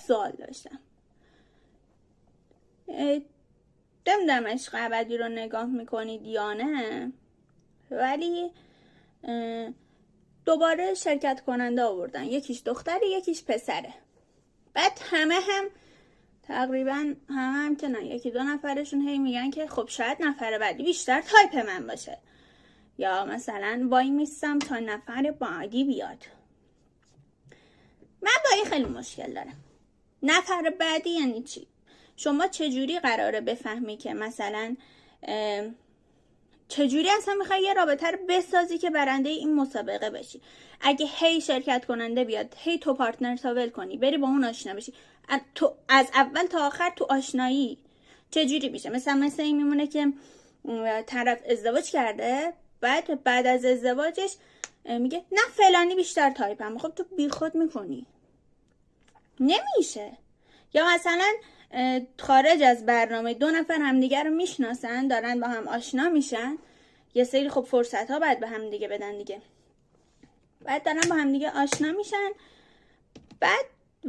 سوال داشتم. نمیدونم عشق ابدی رو نگاه میکنید یا نه، ولی دوباره شرکت کننده آوردن، یکیش دختره یکیش پسره. بعد همه هم تقریبا هم که نه، یکی دو نفرشون هی میگن که خب شاید نفر بعدی بیشتر تایپ من باشه، یا مثلا وای میستم تا نفر بعدی بیاد. من با این خیلی مشکل دارم. نفر بعدی یعنی چی؟ شما چجوری قراره بفهمی که مثلا چجوری اصلا میخوای یه رابطه رو بسازی که برنده این مسابقه بشی؟ اگه هی شرکت کننده بیاد، هی تو پارتنر تاول کنی، بری با اون آشنا بشی، تو از اول تا آخر تو آشنایی چجوری میشه؟ مثل این میمونه که طرف ازدواج کرده، بعد از ازدواجش میگه نه فلانی بیشتر تایپم. خب تو بیخود میکنی، نمیشه. یا مثلا خارج از برنامه دو نفر همدیگه رو میشناسن، دارن با هم آشنا میشن، یه سری خب فرصت ها باید به هم دیگه بدن دیگه، بعد دارن با هم دیگه آشنا میشن، بعد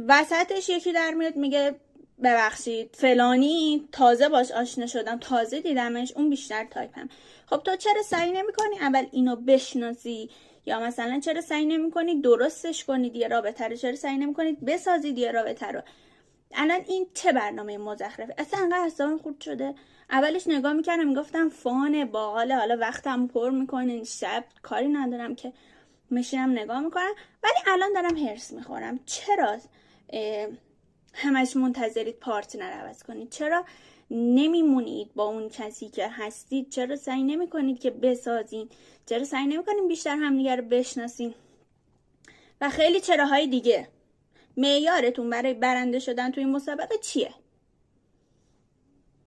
وسطش یکی در میاد میگه ببخشید فلانی تازه باش آشنا شدم، تازه دیدمش، اون بیشتر تایپم. خب تو چرا سعی نمی‌کنی اول اینو بشناسی؟ یا مثلا چرا سعی نمی‌کنی درستش کنید یه رابطه رو؟ چرا سعی نمی‌کنید بسازید یه رابطه رو؟ الان این چه برنامه مزخرفه؟ اصلا انقدر حسابم خورد شده. اولش نگاه میکردم میگفتم فانه، باحاله، حالا وقتم پر میکنین، شب کاری ندارم که میشینم نگاه میکنم، ولی الان دارم هرس میخورم. چرا همش منتظرید پارتنر عوض کنید؟ چرا نمیمونید با اون کسی که هستید؟ چرا سعی نمیکنید که بسازین؟ چرا سعی نمیکنید بیشتر همدیگه رو بشناسین؟ و خیلی چراهای دیگه. معیارتون برای برنده شدن توی مسابقه چیه؟